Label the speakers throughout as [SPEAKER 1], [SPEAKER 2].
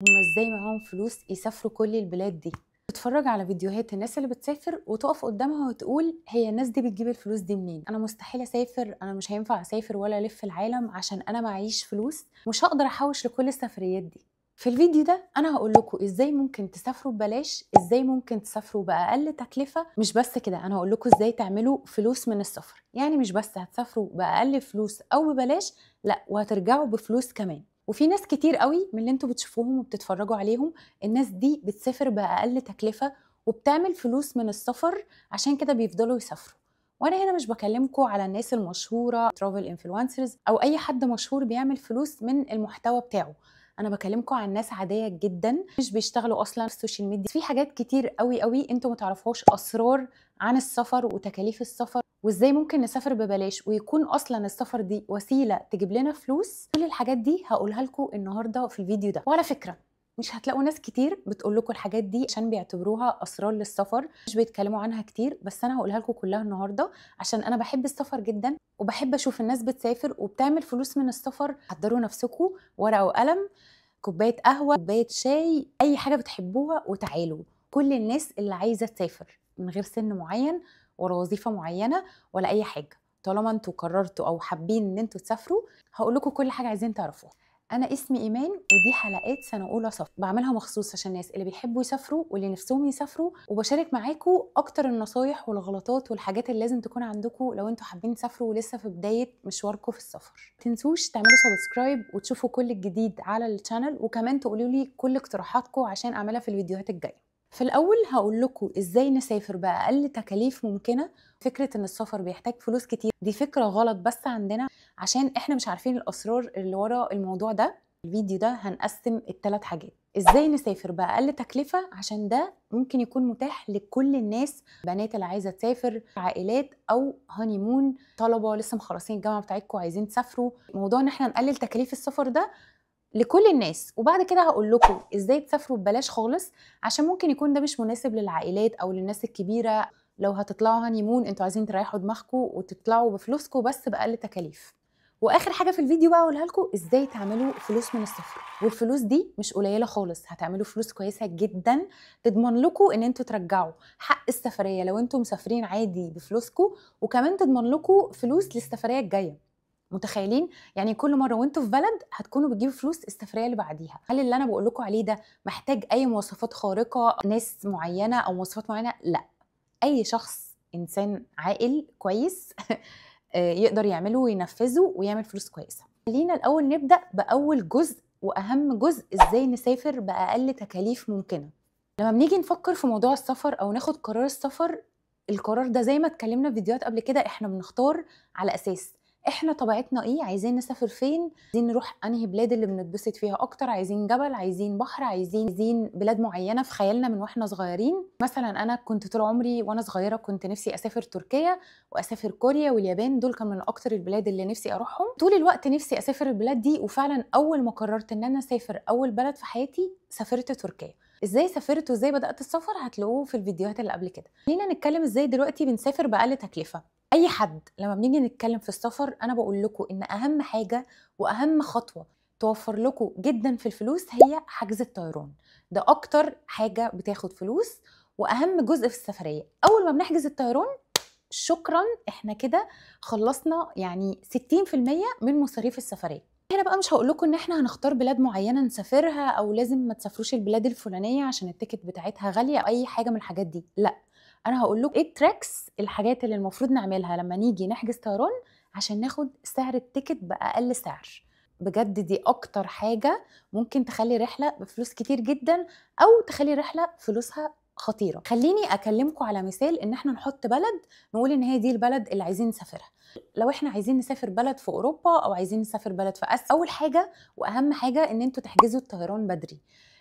[SPEAKER 1] هما ازاي معاهم فلوس يسافروا كل البلاد دي؟ بتفرج على فيديوهات الناس اللي بتسافر وتقف قدامها وتقول هي الناس دي بتجيب الفلوس دي منين؟ انا مستحيل اسافر، انا مش هينفع اسافر ولا الف العالم عشان انا معيش فلوس، مش هقدر احوش لكل السفريات دي. في الفيديو ده انا هقول لكم ازاي ممكن تسافروا ببلاش، ازاي ممكن تسافروا باقل تكلفه. مش بس كده، انا هقول لكم ازاي تعملوا فلوس من السفر. يعني مش بس هتسافروا باقل فلوس او ببلاش، لا، وهترجعوا بفلوس كمان. وفي ناس كتير قوي من اللي انتوا بتشوفوهم وبتتفرجوا عليهم، الناس دي بتسافر بأقل تكلفة وبتعمل فلوس من السفر، عشان كده بيفضلوا يسافروا. وانا هنا مش بكلمكم على الناس المشهورة ترافل انفلونسرز او اي حد مشهور بيعمل فلوس من المحتوى بتاعه. انا بكلمكم عن ناس عادية جدا مش بيشتغلوا اصلا في السوشيال ميديا. في حاجات كتير قوي قوي انتوا متعرفوش، اسرار عن السفر وتكاليف السفر وازاي ممكن نسافر ببلاش ويكون اصلا السفر دي وسيله تجيب لنا فلوس. كل الحاجات دي هقولها لكم النهارده في الفيديو ده. وعلى فكره، مش هتلاقوا ناس كتير بتقول لكم الحاجات دي عشان بيعتبروها اسرار للسفر، مش بيتكلموا عنها كتير، بس انا هقولها لكم كلها النهارده عشان انا بحب السفر جدا وبحب اشوف الناس بتسافر وبتعمل فلوس من السفر. حضروا نفسكم ورقه وقلم، كوبايه قهوه، كوبايه شاي، اي حاجه بتحبوها، وتعالوا. كل الناس اللي عايزه تسافر من غير سن معين ولا وظيفه معينه ولا اي حاجه، طالما انتوا قررتوا او حابين ان انتوا تسافروا، هقول لكم كل حاجه عايزين تعرفوها. انا اسمي ايمان، ودي حلقات سنه اولى سفر بعملها مخصوص عشان الناس اللي بيحبوا يسافروا واللي نفسهم يسافروا، وبشارك معاكم اكتر النصايح والغلطات والحاجات اللي لازم تكون عندكم لو انتوا حابين تسافروا ولسه في بدايه مشواركم في السفر. متنسوش تعملوا سبسكرايب وتشوفوا كل الجديد على الشانل، وكمان تقولوا لي كل اقتراحاتكم عشان اعملها في الفيديوهات الجايه. في الأول هقول لكم إزاي نسافر بأقل تكاليف ممكنة. فكرة إن السفر بيحتاج فلوس كتير دي فكرة غلط بس عندنا، عشان إحنا مش عارفين الأسرار اللي ورا الموضوع ده. الفيديو ده هنقسم الثلاث حاجات: إزاي نسافر بأقل تكلفة، عشان ده ممكن يكون متاح لكل الناس، بنات اللي عايزة تسافر، عائلات، أو هانيمون، طلبة لسه مخلصين الجامعة بتاعتكم عايزين تسافروا. موضوع إن إحنا نقلل تكاليف السفر ده لكل الناس. وبعد كده هقول لكم ازاي تسافروا ببلاش خالص، عشان ممكن يكون ده مش مناسب للعائلات او للناس الكبيره. لو هتطلعوا هانيمون انتوا عايزين تريحوا دماغكم وتطلعوا بفلوسكم بس باقل تكاليف. واخر حاجه في الفيديو بقى اقولها لكم ازاي تعملوا فلوس من السفر، والفلوس دي مش قليله خالص، هتعملوا فلوس كويسه جدا تضمن لكم ان انتوا ترجعوا حق السفريه لو انتوا مسافرين عادي بفلوسكم، وكمان تضمن لكم فلوس للسفريه الجايه. متخيلين؟ يعني كل مره وانتوا في بلد هتكونوا بتجيبوا فلوس السفريه اللي بعديها. هل اللي انا بقول لكم عليه ده محتاج اي مواصفات خارقه، ناس معينه او مواصفات معينه؟ لا، اي شخص انسان عاقل كويس يقدر يعمله وينفذه ويعمل فلوس كويسه. خلينا الاول نبدا باول جزء واهم جزء: ازاي نسافر باقل تكاليف ممكنه. لما بنيجي نفكر في موضوع السفر او ناخد قرار السفر، القرار ده زي ما اتكلمنا في فيديوهات قبل كده، احنا بنختار على اساس احنا طبيعتنا ايه، عايزين نسافر فين، عايزين نروح انهي بلاد اللي بنتبسط فيها اكتر، عايزين جبل، عايزين بحر، عايزين بلاد معينه في خيالنا من واحنا صغيرين. مثلا انا كنت طول عمري وانا صغيره كنت نفسي اسافر تركيا واسافر كوريا واليابان، دول كانوا من اكتر البلاد اللي نفسي اروحهم طول الوقت. نفسي اسافر البلاد دي، وفعلا اول ما قررت ان انا اسافر اول بلد في حياتي سافرت تركيا. ازاي سافرت وازاي بدات السفر هتلاقوه في الفيديوهات اللي قبل كده. خلينا نتكلم ازاي دلوقتي بنسافر باقل تكلفه. اي حد لما بنيجي نتكلم في السفر انا بقول لكم ان اهم حاجه واهم خطوه توفر لكم جدا في الفلوس هي حجز الطيران. ده اكتر حاجه بتاخد فلوس واهم جزء في السفريه. اول ما بنحجز الطيران شكرا، احنا كده خلصنا يعني 60% من مصاريف السفريه. هنا بقى مش هقول لكم ان احنا هنختار بلاد معينه نسافرها او لازم ما تسافروش البلاد الفلانيه عشان التيكت بتاعتها غاليه او اي حاجه من الحاجات دي، لا. انا هقول لكم ايه التريكس، الحاجات اللي المفروض نعملها لما نيجي نحجز طيران عشان ناخد سعر التيكت باقل سعر. بجد دي اكتر حاجه ممكن تخلي رحله بفلوس كتير جدا او تخلي رحله فلوسها خطيره. خليني اكلمكم على مثال ان احنا نحط بلد، نقول ان هي دي البلد اللي عايزين نسافرها. لو احنا عايزين نسافر بلد في اوروبا او عايزين نسافر بلد في اسيا، اول حاجه واهم حاجه ان انتوا تحجزوا الطيران بدري.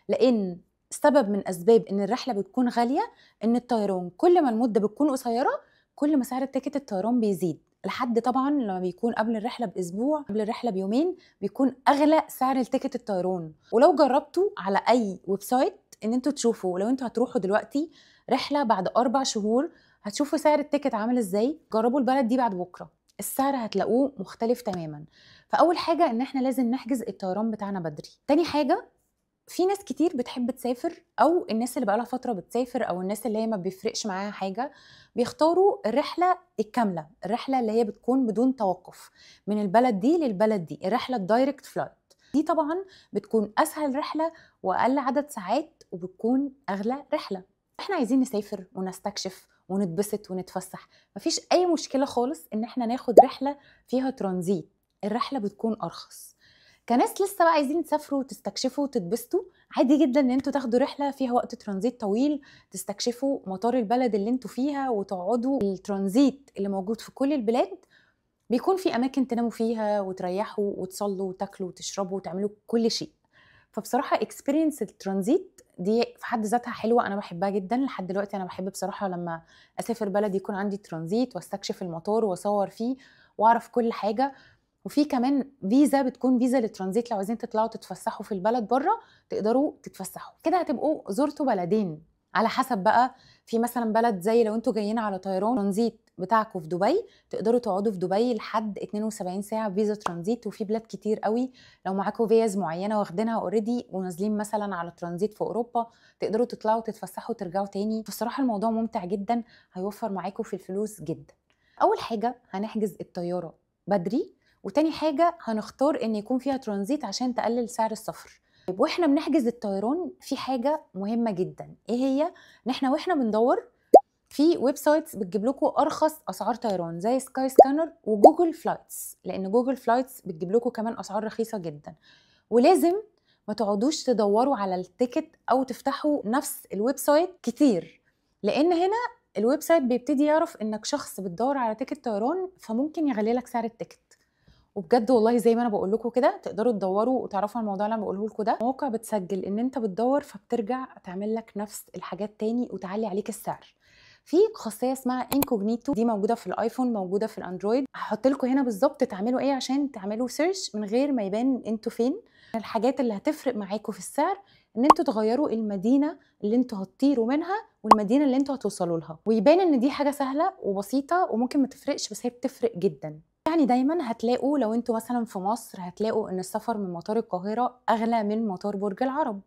[SPEAKER 1] لان سبب من اسباب ان الرحله بتكون غاليه ان الطيران كل ما المده بتكون قصيره كل ما سعر التيكت الطيران بيزيد، لحد طبعا لما بيكون قبل الرحله باسبوع، قبل الرحله بيومين، بيكون اغلى سعر التيكت الطيران. ولو جربتوا على اي ويب سايت ان انتوا تشوفوا لو انتوا هتروحوا دلوقتي رحله بعد 4 شهور هتشوفوا سعر التيكت عامل ازاي، جربوا البلد دي بعد بكره السعر هتلاقوه مختلف تماما. فاول حاجه ان احنا لازم نحجز الطيران بتاعنا بدري. تاني حاجه في ناس كتير بتحب تسافر، او الناس اللي بقالها فتره بتسافر، او الناس اللي هي ما بيفرقش معاها حاجه، بيختاروا الرحله الكامله، الرحله اللي هي بتكون بدون توقف من البلد دي للبلد دي، الرحله الدايركت فلايت. دي طبعا بتكون اسهل رحله واقل عدد ساعات، وبتكون اغلى رحله. احنا عايزين نسافر ونستكشف ونتبسط ونتفسح، مفيش اي مشكله خالص ان احنا ناخد رحله فيها ترانزيت، الرحله بتكون ارخص. كناس لسه بقى عايزين تسافروا وتستكشفوا وتتبسطوا، عادي جدا ان انتوا تاخدوا رحله فيها وقت ترانزيت طويل، تستكشفوا مطار البلد اللي انتوا فيها وتقعدوا. الترانزيت اللي موجود في كل البلاد بيكون في اماكن تناموا فيها وتريحوا وتصلوا وتاكلوا وتشربوا وتعملوا كل شيء. فبصراحه اكسبيرينس الترانزيت دي في حد ذاتها حلوه، انا بحبها جدا. لحد دلوقتي انا بحب بصراحه لما اسافر بلد يكون عندي ترانزيت واستكشف المطار واصور فيه واعرف كل حاجه. وفي كمان فيزا بتكون فيزا للترانزيت، لو عايزين تطلعوا تتفسحوا في البلد بره تقدروا تتفسحوا كده، هتبقوا زرتوا بلدين على حسب بقى. في مثلا بلد زي لو انتوا جايين على طيران ترانزيت بتاعكم في دبي، تقدروا تقعدوا في دبي لحد 72 ساعه فيزا ترانزيت. وفي بلاد كتير قوي لو معاكم فيز معينه واخدينها اوريدي ونازلين مثلا على ترانزيت في اوروبا، تقدروا تطلعوا تتفسحوا وترجعوا تاني. بصراحه الموضوع ممتع جدا، هيوفر معاكم في الفلوس جدا. اول حاجه هنحجز الطياره بدري، وتاني حاجة هنختار ان يكون فيها ترانزيت عشان تقلل سعر السفر. طيب واحنا بنحجز الطيران في حاجة مهمة جدا، ايه هي؟ ان احنا واحنا بندور في ويب سايتس بتجيب لكم ارخص اسعار طيران زي سكاي سكانر وجوجل فلايتس، لان جوجل فلايتس بتجيب لكم كمان اسعار رخيصة جدا. ولازم ما تقعدوش تدوروا على التيكت او تفتحوا نفس الويب سايت كتير، لان هنا الويب سايت بيبتدي يعرف انك شخص بتدور على تيكت طيران، فممكن يغلي لك سعر التيكت. وبجد والله زي ما انا بقول لكم كده تقدروا تدوروا وتعرفوا الموضوع اللي انا بقوله لكم ده. مواقع بتسجل ان انت بتدور فبترجع تعمل لك نفس الحاجات تاني وتعلي عليك السعر. في خاصيه اسمها انكوجنيتو، دي موجوده في الايفون موجوده في الاندرويد. هحط لكم هنا بالظبط تعملوا ايه عشان تعملوا سيرش من غير ما يبان انتوا فين. الحاجات اللي هتفرق معاكم في السعر ان انتوا تغيروا المدينه اللي انتوا هتطيروا منها والمدينه اللي انتوا هتوصلوا لها، ويبان ان دي حاجه سهله وبسيطه وممكن ما تفرقش، بس هي بتفرق جدا. يعني دايما هتلاقوا لو انتوا مثلا في مصر هتلاقوا ان السفر من مطار القاهرة اغلى من مطار برج العرب.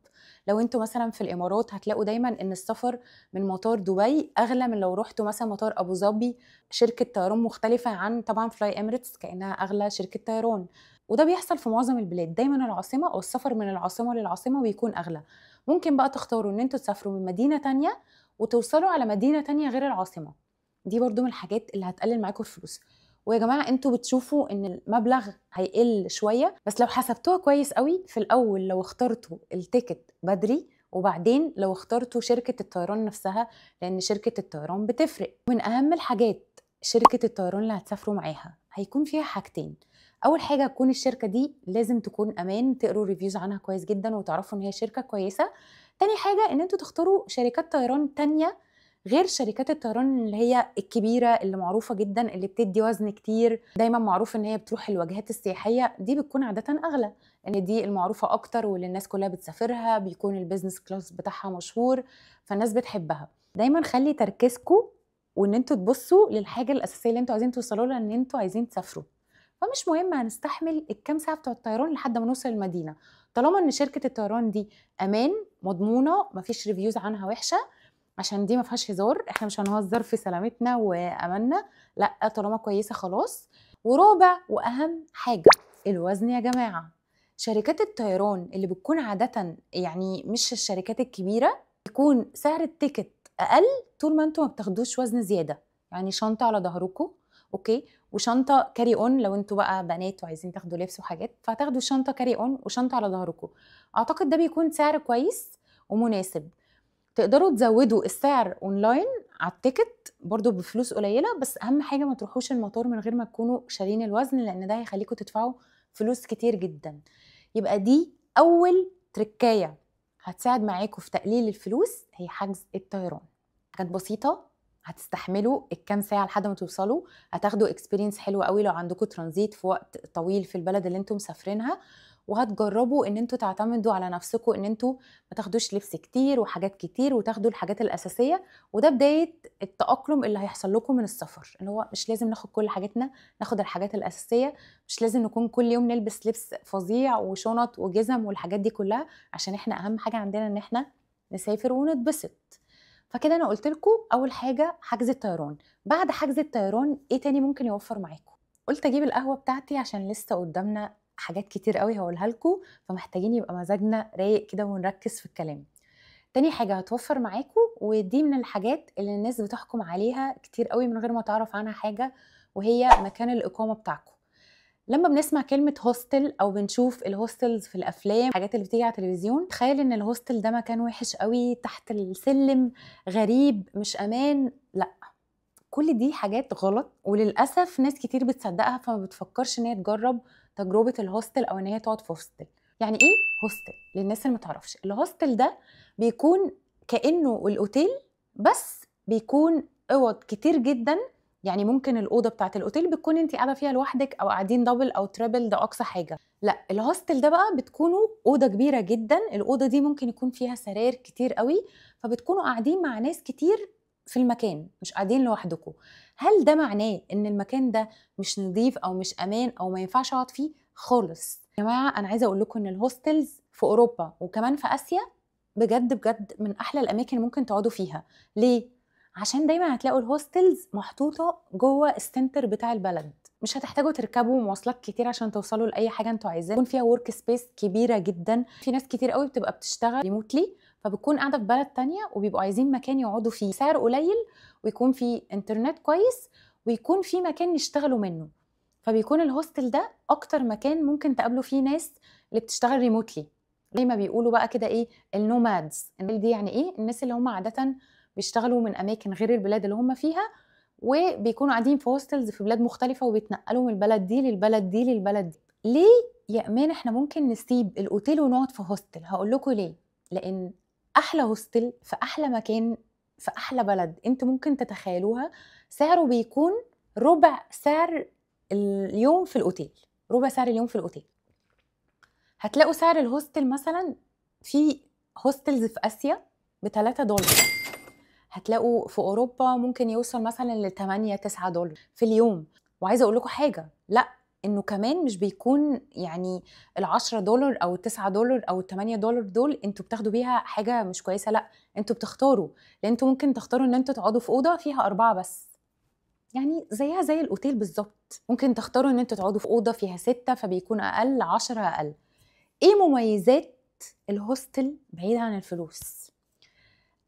[SPEAKER 1] لو انتوا مثلا في الامارات هتلاقوا دايما ان السفر من مطار دبي اغلى من لو رحتوا مثلا مطار ابو ظبي، شركة طيران مختلفة عن طبعا فلاي اميريتس كأنها اغلى شركة طيران. وده بيحصل في معظم البلاد، دايما العاصمة او السفر من العاصمة للعاصمة بيكون اغلى. ممكن بقى تختاروا ان انتوا تسافروا من مدينة تانية وتوصلوا على مدينة تانية غير العاصمة، دي برضو من الحاجات اللي هتقلل معاكم الفلوس. ويا جماعه انتوا بتشوفوا ان المبلغ هيقل شويه، بس لو حسبتوها كويس قوي في الاول لو اخترتوا التيكت بدري، وبعدين لو اخترتوا شركه الطيران نفسها، لان شركه الطيران بتفرق. من اهم الحاجات شركه الطيران اللي هتسافروا معاها هيكون فيها حاجتين. اول حاجه تكون الشركه دي لازم تكون امان، تقروا ريفيوز عنها كويس جدا وتعرفوا ان هي شركه كويسه. تاني حاجه ان انتوا تختاروا شركات طيران تانية غير شركات الطيران اللي هي الكبيرة اللي معروفة جدا اللي بتدي وزن كتير، دايما معروف ان هي بتروح الوجهات السياحية، دي بتكون عادة اغلى لان دي المعروفة اكتر واللي الناس كلها بتسافرها، بيكون البيزنس كلاس بتاعها مشهور فالناس بتحبها. دايما خلي تركيزكم وان انتوا تبصوا للحاجة الاساسية اللي انتوا عايزين توصلوا لها، ان انتوا عايزين تسافروا. فمش مهم هنستحمل الكام ساعة بتوع الطيران لحد ما نوصل المدينة، طالما ان شركة الطيران دي امان مضمونة مفيش ريفيوز عنها وحشة، عشان دي ما فيهاش هزار، احنا مش هنهزر في سلامتنا واماننا، لا طالما كويسه خلاص. ورابع واهم حاجه الوزن يا جماعه. شركات الطيران اللي بتكون عاده يعني مش الشركات الكبيره بيكون سعر التيكت اقل طول ما انتوا ما بتاخدوش وزن زياده، يعني شنطه على ظهركم اوكي، وشنطه كاري اون لو انتوا بقى بنات وعايزين تاخدوا لبس وحاجات فهتاخدوا شنطه كاري اون وشنطه على ظهركم. اعتقد ده بيكون سعر كويس ومناسب. تقدروا تزودوا السعر اونلاين على التيكت برضو بفلوس قليله، بس اهم حاجه ما تروحوش المطار من غير ما تكونوا شارين الوزن، لان ده هيخليكم تدفعوا فلوس كتير جدا. يبقى دي اول تركايه هتساعد معاكم في تقليل الفلوس، هي حجز الطيران. كانت بسيطه، هتستحملوا الكام ساعه لحد ما توصلوا، هتاخدوا اكسبيرينس حلوه قوي لو عندكم ترانزيت في وقت طويل في البلد اللي انتم مسافرينها، وهتجربوا ان انتوا تعتمدوا على نفسكم، ان انتوا ما تاخدوش لبس كتير وحاجات كتير وتاخدوا الحاجات الاساسيه. وده بدايه التاقلم اللي هيحصل لكم من السفر، ان هو مش لازم ناخد كل حاجاتنا، ناخد الحاجات الاساسيه. مش لازم نكون كل يوم نلبس لبس فظيع وشنط وجزم والحاجات دي كلها، عشان احنا اهم حاجه عندنا ان احنا نسافر ونتبسط. فكده انا قلت لكم اول حاجه حجز الطيران. بعد حجز الطيران ايه تاني ممكن يوفر معاكم؟ قلت اجيب القهوه بتاعتي عشان لسه قدامنا حاجات كتير قوي هقولها لكم، فمحتاجين يبقى مزاجنا رايق كده ونركز في الكلام. تاني حاجه هتوفر معاكم، ودي من الحاجات اللي الناس بتحكم عليها كتير قوي من غير ما تعرف عنها حاجه، وهي مكان الاقامه بتاعكم. لما بنسمع كلمة هوستل أو بنشوف الهوستلز في الأفلام، الحاجات اللي بتيجي على التلفزيون، تخيل إن الهوستل ده مكان وحش قوي تحت السلم، غريب، مش أمان. لا، كل دي حاجات غلط، وللأسف ناس كتير بتصدقها فما بتفكرش إن هي تجرب تجربة الهوستل أو إن هي تقعد في هوستل. يعني إيه هوستل؟ للناس اللي متعرفش، الهوستل ده بيكون كأنه الأوتيل، بس بيكون أوض كتير جدا. يعني ممكن الأوضة بتاعت الأوتيل بتكون انت قاعدة فيها لوحدك أو قاعدين دبل أو تريبل، ده أقصى حاجة. لا، الهوستل ده بقى بتكونوا أوضة كبيرة جدا، الأوضة دي ممكن يكون فيها سراير كتير قوي، فبتكونوا قاعدين مع ناس كتير في المكان، مش قاعدين لوحدكم. هل ده معناه ان المكان ده مش نظيف او مش امان او ما ينفعش اقعد فيه؟ خالص يا جماعه، انا عايزه اقول لكم ان الهوستلز في اوروبا وكمان في اسيا بجد بجد من احلى الاماكن اللي ممكن تقعدوا فيها. ليه؟ عشان دايما هتلاقوا الهوستلز محطوطه جوه السنتر بتاع البلد، مش هتحتاجوا تركبوا مواصلات كتير عشان توصلوا لاي حاجه انتوا عايزينها. يكون فيها ورك سبيس كبيره جدا، في ناس كتير قوي بتبقى بتشتغل ريموتلي، فبتكون قاعده في بلد تانية وبيبقوا عايزين مكان يقعدوا فيه سعر قليل، ويكون فيه انترنت كويس، ويكون فيه مكان يشتغلوا منه. فبيكون الهوستل ده اكتر مكان ممكن تقابلوا فيه ناس اللي بتشتغل ريموتلي، زي ما بيقولوا بقى كده ايه النومادز. دي يعني ايه؟ الناس اللي هم عاده بيشتغلوا من اماكن غير البلاد اللي هم فيها، وبيكونوا قاعدين في هوستلز في بلاد مختلفه، وبيتنقلوا من البلد دي للبلد دي للبلد دي. ليه يا امان احنا ممكن نسيب الاوتيل ونقعد في هوستل؟ هقول لكم ليه. لان احلى هوستل في احلى مكان في احلى بلد انتوا ممكن تتخيلوها، سعره بيكون ربع سعر اليوم في الاوتيل. ربع سعر اليوم في الاوتيل. هتلاقوا سعر الهوستل مثلا في هوستلز في اسيا ب$3، هتلاقوا في اوروبا ممكن يوصل مثلا ل8-9 دولار في اليوم. وعايزه اقول لكم حاجه، لا، انه كمان مش بيكون يعني ال10 دولار او ال9 دولار او ال8 دولار دول انتوا بتاخدوا بيها حاجه مش كويسه. لا، انتوا بتختاروا، لان انتوا ممكن تختاروا ان انتوا تقعدوا في اوضه فيها 4 بس، يعني زيها زي الاوتيل بالظبط. ممكن تختاروا ان انتوا تقعدوا في اوضه فيها 6، فبيكون اقل، 10 اقل. ايه مميزات الهوستل بعيد عن الفلوس؟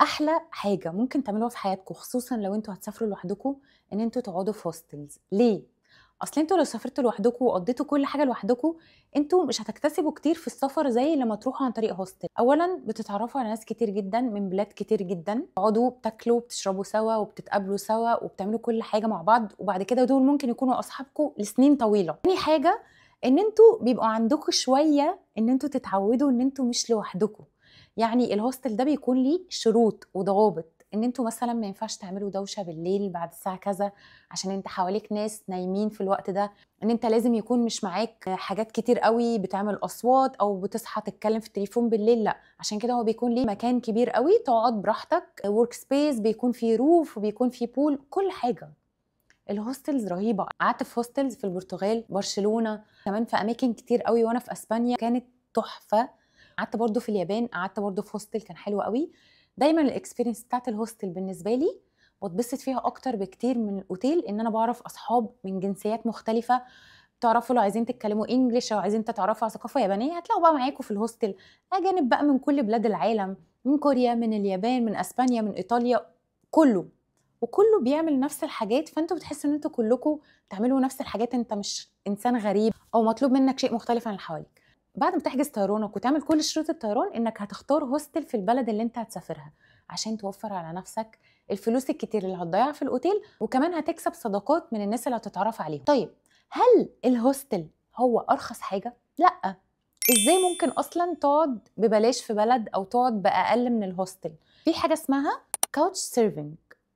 [SPEAKER 1] احلى حاجه ممكن تعملوها في حياتكم، خصوصا لو انتوا هتسافروا لوحدكم، ان انتوا تقعدوا في هوستلز. ليه؟ اصل انتوا لو سافرتوا لوحدكم وقضيتوا كل حاجه لوحدكم، انتوا مش هتكتسبوا كتير في السفر زي لما تروحوا عن طريق هوستل. اولا بتتعرفوا على ناس كتير جدا من بلاد كتير جدا، تقعدوا بتاكلوا بتشربوا سوا وبتتقابلوا سوا وبتعملوا كل حاجه مع بعض، وبعد كده دول ممكن يكونوا اصحابكم لسنين طويله. تاني حاجه ان انتوا بيبقوا عندكم شويه ان انتوا تتعودوا ان انتوا مش لوحدكم. يعني الهوستل ده بيكون ليه شروط وضوابط، ان انتوا مثلا ما ينفعش تعملوا دوشه بالليل بعد الساعه كذا عشان انت حواليك ناس نايمين في الوقت ده، ان انت لازم يكون مش معاك حاجات كتير قوي بتعمل اصوات او بتصحى تتكلم في التليفون بالليل. لا، عشان كده هو بيكون ليه مكان كبير قوي تقعد براحتك، ورك سبيس، بيكون فيه روف وبيكون فيه بول، كل حاجه. الهوستلز رهيبه. قعدت في هوستلز في البرتغال، برشلونه، كمان في اماكن كتير قوي، وانا في اسبانيا كانت تحفه. قعدت برضو في اليابان، قعدت برضو في هوستل كان حلو قوي. دايما الاكسبيرينس بتاعت الهوستل بالنسبه لي بتبسط فيها اكتر بكتير من الاوتيل، ان انا بعرف اصحاب من جنسيات مختلفه. تعرفوا لو عايزين تتكلموا انجليش او عايزين تتعرفوا على ثقافه يابانيه، هتلاقوا بقى معاكم في الهوستل اجانب بقى من كل بلاد العالم، من كوريا، من اليابان، من اسبانيا، من ايطاليا، كله. وكله بيعمل نفس الحاجات، فانتوا بتحسوا ان انتوا كلكم بتعملوا نفس الحاجات، انت مش انسان غريب او مطلوب منك شيء مختلف عن اللي حواليك. بعد ما تحجز طيرانك وتعمل كل شروط الطيران، انك هتختار هوستل في البلد اللي انت هتسافرها، عشان توفر على نفسك الفلوس الكتير اللي هتضيعها في الاوتيل، وكمان هتكسب صداقات من الناس اللي هتتعرف عليهم. طيب، هل الهوستل هو ارخص حاجه؟ لا. ازاي ممكن اصلا تقعد ببلاش في بلد او تقعد باقل من الهوستل؟ في حاجه اسمها كاوتش سيرفينج.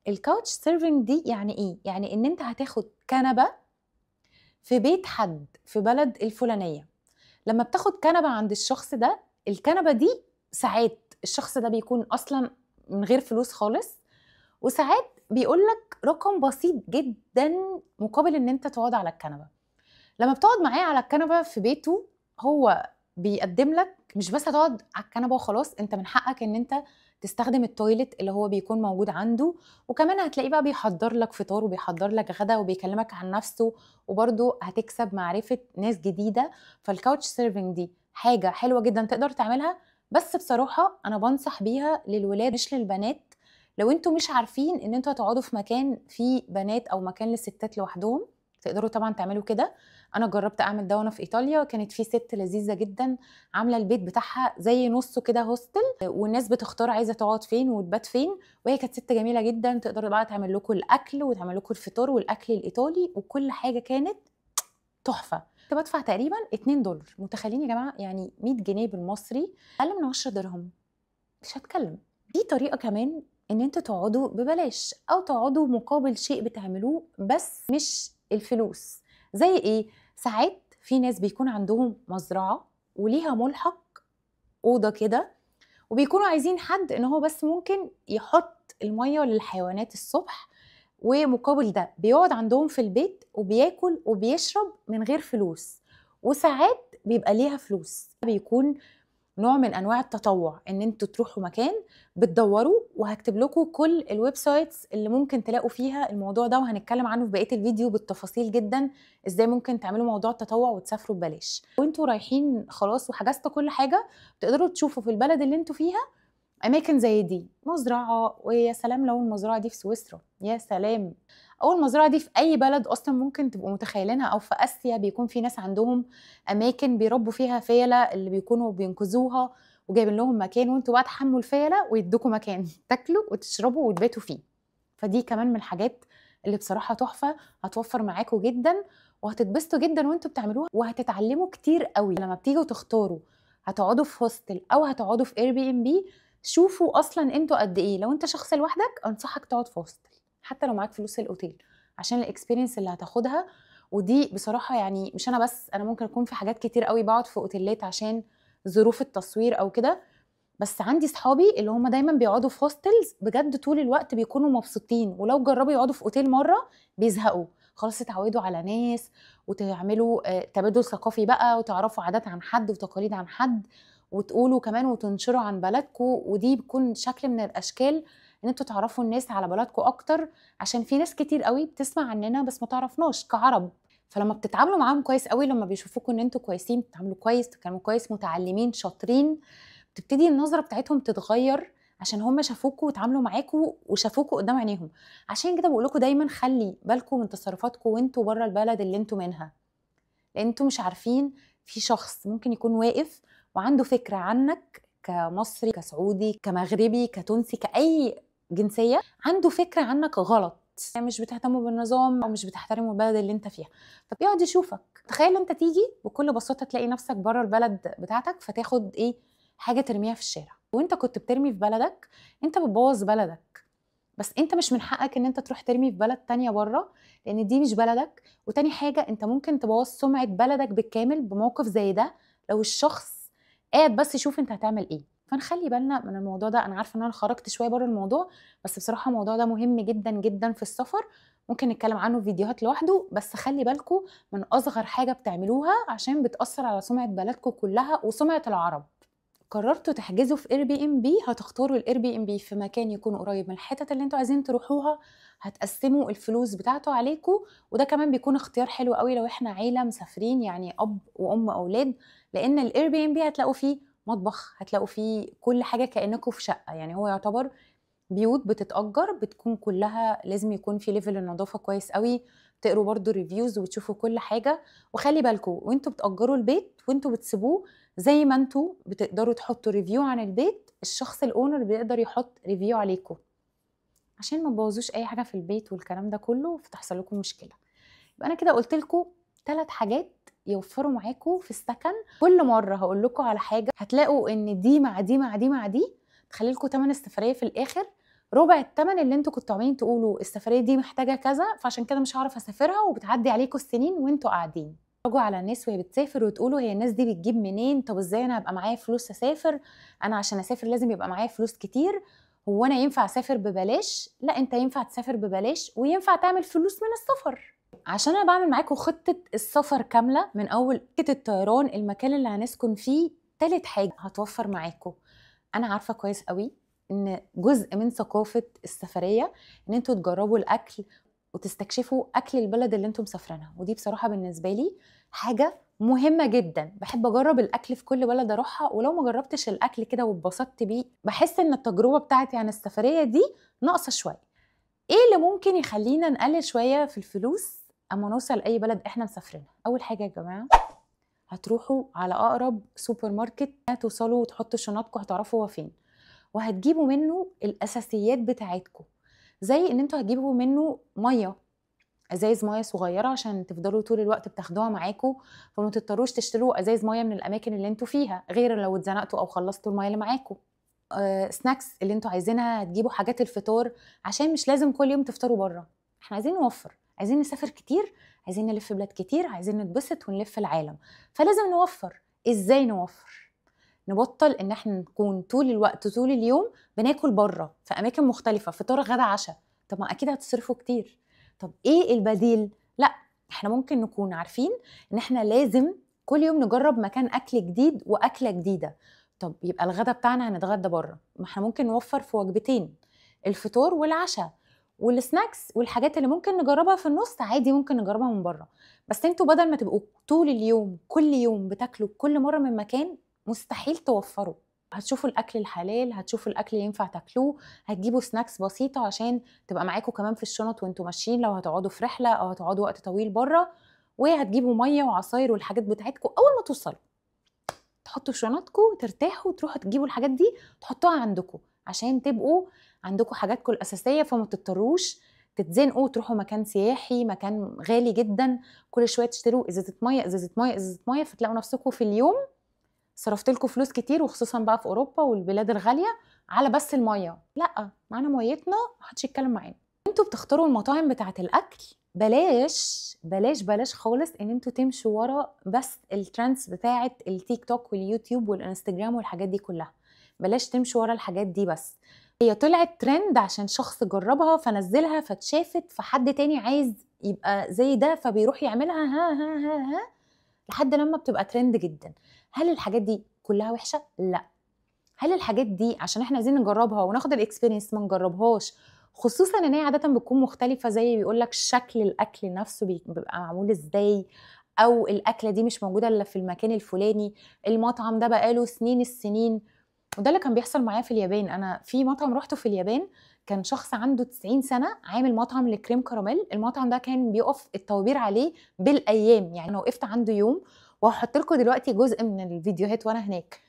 [SPEAKER 1] الكاوتش سيرفينج دي يعني ايه؟ يعني ان انت هتاخد كنبه في بيت حد في بلد الفلانيه، لما بتاخد كنبه عند الشخص ده، الكنبه دي ساعات الشخص ده بيكون اصلا من غير فلوس خالص، وساعات بيقولك رقم بسيط جدا مقابل ان انت تقعد على الكنبه. لما بتقعد معاه على الكنبه في بيته، هو بيقدم لك مش بس هتقعد على الكنبه وخلاص، انت من حقك ان انت تستخدم التويلت اللي هو بيكون موجود عنده، وكمان هتلاقيه بقى بيحضر لك فطار وبيحضر لك غدا وبيكلمك عن نفسه، وبرضه هتكسب معرفه ناس جديده. فالكاوتش سيرفنج دي حاجه حلوه جدا تقدر تعملها، بس بصراحه انا بنصح بيها للولاد مش للبنات. لو انتوا مش عارفين ان انتوا هتقعدوا في مكان فيه بنات او مكان للستات لوحدهم، تقدروا طبعا تعملوا كده. انا جربت اعمل ده وانا في ايطاليا، كانت في ست لذيذه جدا عامله البيت بتاعها زي نصه كده هوستل، والناس بتختار عايزه تقعد فين وتبات فين، وهي كانت ست جميله جدا تقدر بقى تعمل لكم الاكل وتعمل لكم الفطار والاكل الايطالي وكل حاجه كانت تحفه. كنت بدفع تقريبا $2، متخيلين يا جماعه؟ يعني 100 جنيه بالمصري، اقل من 10 درهم. مش هتكلم. في طريقه كمان ان انتوا تقعدوا ببلاش او تقعدوا مقابل شيء بتعملوه بس مش الفلوس. زي ايه؟ ساعات في ناس بيكون عندهم مزرعه وليها ملحق اوضه كده، وبيكونوا عايزين حد ان هو بس ممكن يحط الميه للحيوانات الصبح، ومقابل ده بيقعد عندهم في البيت وبياكل وبيشرب من غير فلوس. وساعات بيبقى ليها فلوس، بيكون نوع من انواع التطوع ان انتوا تروحوا مكان بتدوروا، وهكتب لكم كل الويب سايتس اللي ممكن تلاقوا فيها الموضوع ده، وهنتكلم عنه في بقيه الفيديو بالتفاصيل جدا ازاي ممكن تعملوا موضوع التطوع وتسافروا ببلاش. وانتوا رايحين خلاص وحجزتوا كل حاجه، تقدروا تشوفوا في البلد اللي انتوا فيها اماكن زي دي، مزرعه. ويا سلام لو المزرعه دي في سويسرا، يا سلام. او المزرعه دي في اي بلد اصلا ممكن تبقوا متخيلينها، او في اسيا بيكون في ناس عندهم اماكن بيربوا فيها فيله اللي بيكونوا بينقذوها، وجايبين لهم مكان وانتوا بقى تحموا الفيله ويدوكوا مكان تاكلوا وتشربوا وتباتوا فيه. فدي كمان من الحاجات اللي بصراحه تحفه، هتوفر معاكم جدا وهتتبسطوا جدا وانتوا بتعملوها، وهتتعلموا كتير قوي. لما بتيجوا تختاروا هتقعدوا في هوستل او هتقعدوا في اير بي ام بي، شوفوا اصلا انتوا قد ايه. لو انت شخص لوحدك انصحك تقعد في هوستل حتى لو معاك فلوس الاوتيل، عشان الاكسبيرينس اللي هتاخدها. ودي بصراحه يعني مش انا بس، انا ممكن اكون في حاجات كتير قوي بقعد في اوتيلات عشان ظروف التصوير او كده، بس عندي صحابي اللي هم دايما بيقعدوا في هوستلز بجد طول الوقت بيكونوا مبسوطين، ولو جربوا يقعدوا في اوتيل مره بيزهقوا خلاص، اتعودوا على ناس وتعملوا تبادل ثقافي بقى، وتعرفوا عادات عن حد وتقاليد عن حد، وتقولوا كمان وتنشروا عن بلدكم. ودي بيكون شكل من الاشكال ان انتوا تعرفوا الناس على بلدكم اكتر، عشان في ناس كتير قوي بتسمع عننا بس ما تعرفناش كعرب. فلما بتتعاملوا معاهم كويس قوي، لما بيشوفوكوا ان انتوا كويسين، بتتعاملوا كويس، بتتكلموا كويس، متعلمين شاطرين، بتبتدي النظره بتاعتهم تتغير، عشان هم شافوكوا واتعاملوا معاكوا وشافوكوا قدام عينيهم. عشان كده بقول لكم دايما خلي بالكم من تصرفاتكم وانتوا بره البلد اللي انتوا منها، لان انتوا مش عارفين في شخص ممكن يكون واقف وعنده فكره عنك كمصري، كسعودي، كمغربي، كتونسي، كاي جنسيه، عنده فكره عنك غلط، يعني مش بتهتموا بالنظام او مش بتحترموا البلد اللي انت فيها، فبيقعد يشوفك. تخيل انت تيجي بكل بساطه تلاقي نفسك بره البلد بتاعتك، فتاخد ايه؟ حاجه ترميها في الشارع. وانت كنت بترمي في بلدك، انت بتبوظ بلدك، بس انت مش من حقك ان انت تروح ترمي في بلد تانية بره، لان دي مش بلدك. وتاني حاجة، انت ممكن تبوظ سمعة بلدك بالكامل بموقف زي ده، لو الشخص قاعد بس يشوف انت هتعمل ايه. فنخلي بالنا من الموضوع ده. انا عارفة ان انا خرجت شوية بره الموضوع، بس بصراحة الموضوع ده مهم جدا جدا في السفر، ممكن نتكلم عنه في فيديوهات لوحده. بس خلي بالكم من اصغر حاجة بتعملوها، عشان بتأثر على سمعة بلدكم كلها وسمعة العرب. قررتوا تحجزوا في اير بي ام بي، هتختاروا الاير بي ام بي في مكان يكون قريب من الحتت اللي انتوا عايزين تروحوها، هتقسموا الفلوس بتاعته عليكم. وده كمان بيكون اختيار حلو قوي لو احنا عيله مسافرين، يعني اب وام اولاد، لان الاير بي ام بي هتلاقوا فيه مطبخ، هتلاقوا فيه كل حاجه كانكم في شقه. يعني هو يعتبر بيوت بتتأجر، بتكون كلها لازم يكون في ليفل النظافة كويس قوي، تقروا برضو ريفيوز وتشوفوا كل حاجة. وخلي بالكم وانتوا بتأجروا البيت وانتوا بتسيبوه، زي ما انتوا بتقدروا تحطوا ريفيو عن البيت، الشخص الاونر بيقدر يحط ريفيو عليكم، عشان ما تبوظوش اي حاجة في البيت والكلام ده كله فتحصل لكم مشكلة. يبقى انا كده قلت لكم 3 حاجات يوفروا معاكم في السكن. كل مرة هقول لكم على حاجة هتلاقوا ان دي مع دي مع دي مع دي تخلي لكم تمن السفرية في الاخر ربع التمن اللي انتوا كنتوا عاملين تقولوا السفرية دي محتاجة كذا، فعشان كده مش هعرف اسافرها، وبتعدي عليكم السنين وانتوا قاعدين. تتفرجوا على الناس وهي بتسافر وتقولوا هي الناس دي بتجيب منين؟ طب ازاي انا ابقى معايا فلوس اسافر؟ انا عشان اسافر لازم يبقى معايا فلوس كتير. هو انا ينفع اسافر ببلاش؟ لا، انت ينفع تسافر ببلاش وينفع تعمل فلوس من السفر. عشان انا بعمل معاكم خطة السفر كاملة من اول تيكت الطيران، المكان اللي هنسكن فيه، تالت حاجة هتوفر معاكم. انا عارفة كويس قوي ان جزء من ثقافة السفرية ان انتوا تجربوا الاكل وتستكشفوا اكل البلد اللي انتم مسافرينها، ودي بصراحه بالنسبه لي حاجه مهمه جدا. بحب اجرب الاكل في كل بلد اروحها، ولو ما جربتش الاكل كده واتبسطت بيه بحس ان التجربه بتاعتي عن السفريه دي ناقصه شويه. ايه اللي ممكن يخلينا نقلل شويه في الفلوس اما نوصل اي بلد احنا مسافرينها؟ اول حاجه يا جماعه، هتروحوا على اقرب سوبر ماركت، هتوصلوا وتحطوا شنطكم، هتعرفوا هو فين، وهتجيبوا منه الاساسيات بتاعتكم. زي ان انتوا هتجيبوا منه ميه، ازايز ميه صغيره عشان تفضلوا طول الوقت بتاخدوها معاكم، فما تضطروش تشتروا ازايز ميه من الاماكن اللي انتوا فيها غير لو اتزنقتوا او خلصتوا الميه اللي معاكم. سناكس اللي انتوا عايزينها، هتجيبوا حاجات الفطار عشان مش لازم كل يوم تفطروا بره. احنا عايزين نوفر، عايزين نسافر كتير، عايزين نلف بلاد كتير، عايزين نتبسط ونلف العالم، فلازم نوفر. ازاي نوفر؟ نبطل ان احنا نكون طول الوقت طول اليوم بناكل بره في اماكن مختلفه، فطار غدا عشاء. طب ما اكيد هتصرفوا كتير. طب ايه البديل؟ لا، احنا ممكن نكون عارفين ان احنا لازم كل يوم نجرب مكان اكل جديد واكله جديده. طب يبقى الغدا بتاعنا هنتغدى بره، ما احنا ممكن نوفر في وجبتين، الفطور والعشاء، والسناكس والحاجات اللي ممكن نجربها في النص عادي ممكن نجربها من بره. بس انتوا بدل ما تبقوا طول اليوم كل يوم بتاكلوا كل مره من مكان، مستحيل توفروا. هتشوفوا الاكل الحلال، هتشوفوا الاكل اللي ينفع تاكلوه، هتجيبوا سناكس بسيطه عشان تبقى معاكم كمان في الشنط وانتوا ماشيين لو هتقعدوا في رحله او هتقعدوا وقت طويل بره، وهتجيبوا ميه وعصاير والحاجات بتاعتكم. اول ما توصلوا تحطوا شنطكم، ترتاحوا، تروحوا تجيبوا الحاجات دي تحطوها عندكم عشان تبقوا عندكم حاجاتكم الاساسيه، فما تضطروش تتزنقوا تروحوا مكان سياحي، مكان غالي جدا، كل شويه تشتروا ازازه ميه ازازه ميه ازازه ميه، فتلاقوا نفسكم في اليوم صرفت لكم فلوس كتير، وخصوصا بقى في اوروبا والبلاد الغاليه، على بس الميه. لا، معانا ميتنا، محدش يتكلم معانا. انتوا بتختاروا المطاعم بتاعه الاكل، بلاش بلاش بلاش خالص ان انتوا تمشوا ورا بس الترندز بتاعه التيك توك واليوتيوب والانستجرام والحاجات دي كلها. بلاش تمشوا ورا الحاجات دي، بس هي طلعت ترند عشان شخص جربها فنزلها فاتشافت، فحد تاني عايز يبقى زي ده فبيروح يعملها ها ها ها ها لحد لما بتبقى ترند جدا. هل الحاجات دي كلها وحشه؟ لا. هل الحاجات دي عشان احنا عايزين نجربها وناخد الاكسبيرينس ما نجربهاش، خصوصا ان هي عاده بتكون مختلفه، زي بيقول لك شكل الاكل نفسه بيبقى معمول ازاي، او الاكله دي مش موجوده الا في المكان الفلاني، المطعم ده بقاله سنين السنين. وده اللي كان بيحصل معايا في اليابان. انا في مطعم رحته في اليابان، كان شخص عنده 90 سنه عامل مطعم لكريم كراميل. المطعم ده كان بيقف الطوابير عليه بالايام، يعني انا وقفت عنده يوم، وهحط لكم دلوقتي جزء من الفيديوهات وانا هناك.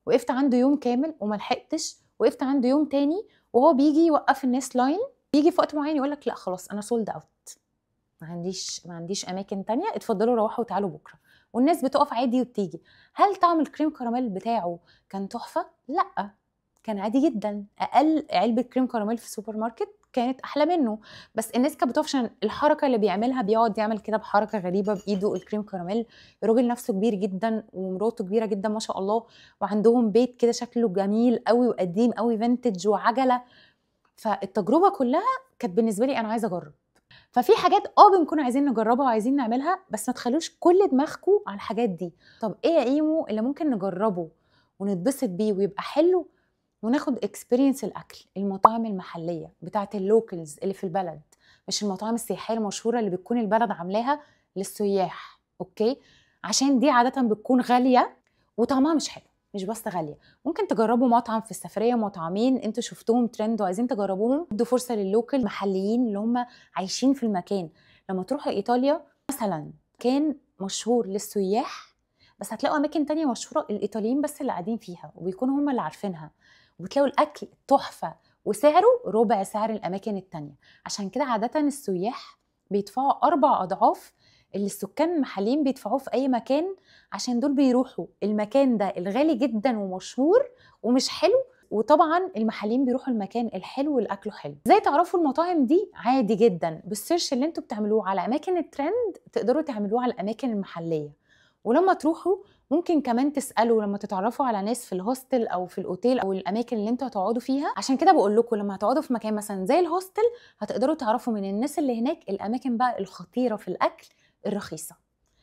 [SPEAKER 1] وقفت عنده يوم كامل وما لحقتش، وقفت عنده يوم تاني وهو بيجي يوقف الناس لاين، بيجي في وقت معين يقول لك لا خلاص انا سولد اوت، ما عنديش اماكن تانية، اتفضلوا روحوا وتعالوا بكره. والناس بتقف عادي وبتيجي. هل طعم الكريم كراميل بتاعه كان تحفه؟ لا، كان عادي جدا. اقل علبه كريم كراميل في السوبر ماركت كانت احلى منه، بس الناس كانت بتقف عشان الحركه اللي بيعملها، بيقعد يعمل كده بحركه غريبه بايده الكريم كراميل. الراجل نفسه كبير جدا ومراته كبيره جدا ما شاء الله، وعندهم بيت كده شكله جميل قوي وقديم قوي فينتج وعجله. فالتجربه كلها كانت بالنسبه لي انا عايزه اجرب. ففي حاجات بنكون عايزين نجربها وعايزين نعملها، بس ما تخلوش كل دماغكم على الحاجات دي. طب ايه يا ايمو اللي ممكن نجربه ونتبسط بيه ويبقى حلو وناخد اكسبيرينس الاكل؟ المطاعم المحليه بتاعه اللوكلز اللي في البلد، مش المطاعم السياحيه المشهوره اللي بتكون البلد عاملاها للسياح. اوكي، عشان دي عاده بتكون غاليه وطعمها مش حلو. مش بس غاليه، ممكن تجربوا مطعم في السفريه، مطعمين انتوا شفتوهم ترند وعايزين تجربوهم، ادوا فرصه لللوكل محليين اللي هم عايشين في المكان. لما تروحوا ايطاليا مثلا، كان مشهور للسياح، بس هتلاقوا اماكن تانية مشهوره الايطاليين بس اللي قاعدين فيها وبيكونوا هم اللي عارفينها، وبتلاقوا الاكل تحفه وسعره ربع سعر الاماكن التانية. عشان كده عاده السياح بيدفعوا 4 أضعاف اللي السكان المحليين بيدفعوه في اي مكان، عشان دول بيروحوا المكان ده الغالي جدا ومشهور ومش حلو، وطبعا المحلين بيروحوا المكان الحلو اللي اكله حلو. ازاي تعرفوا المطاعم دي؟ عادي جدا، بالسيرش اللي انتوا بتعملوه على اماكن الترند تقدروا تعملوه على الاماكن المحليه. ولما تروحوا ممكن كمان تسالوا لما تتعرفوا على ناس في الهوستل او في الاوتيل او الاماكن اللي انتوا هتقعدوا فيها. عشان كده بقول لكم لما هتقعدوا في مكان مثلا زي الهوستل هتقدروا تعرفوا من الناس اللي هناك الاماكن بقى الخطيره في الاكل الرخيصه.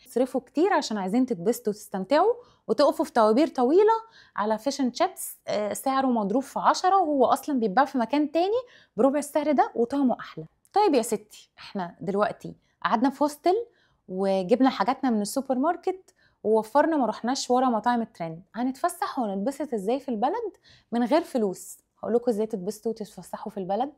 [SPEAKER 1] تصرفوا كتير عشان عايزين تتبسطوا وتستمتعوا وتقفوا في طوابير طويله على فيش اند شيبس سعره مضروب في 10 وهو اصلا بيتباع في مكان تاني بربع السعر ده وطعمه احلى. طيب يا ستي، احنا دلوقتي قعدنا في هوستل وجبنا حاجاتنا من السوبر ماركت ووفرنا، ما رحناش ورا مطاعم الترند. هنتفسح ونتبسط ازاي في البلد من غير فلوس؟ هقول لكم ازاي تتبسطوا وتتفسحوا في البلد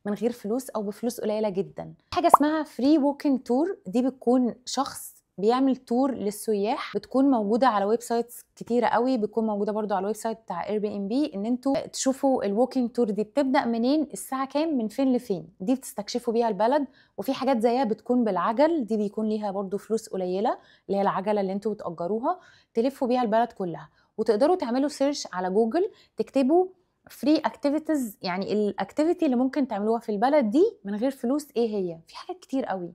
[SPEAKER 1] من غير فلوس او بفلوس قليله جدا. حاجه اسمها فري ووكينج تور، دي بتكون شخص بيعمل تور للسياح، بتكون موجوده على ويب سايتس كتيره قوي، بتكون موجوده برضو على الويب سايت بتاع اير بي ام بي، ان انتوا تشوفوا الووكينج تور دي بتبدا منين، الساعه كام، من فين لفين. دي بتستكشفوا بيها البلد. وفي حاجات زيها بتكون بالعجل، دي بيكون ليها برضو فلوس قليله، اللي هي العجله اللي انتوا بتاجروها تلفوا بيها البلد كلها. وتقدروا تعملوا سيرش على جوجل، تكتبوا فري اكتيفيتيز، يعني الاكتيفيتي اللي ممكن تعملوها في البلد دي من غير فلوس ايه هي. في حاجات كتير قوي.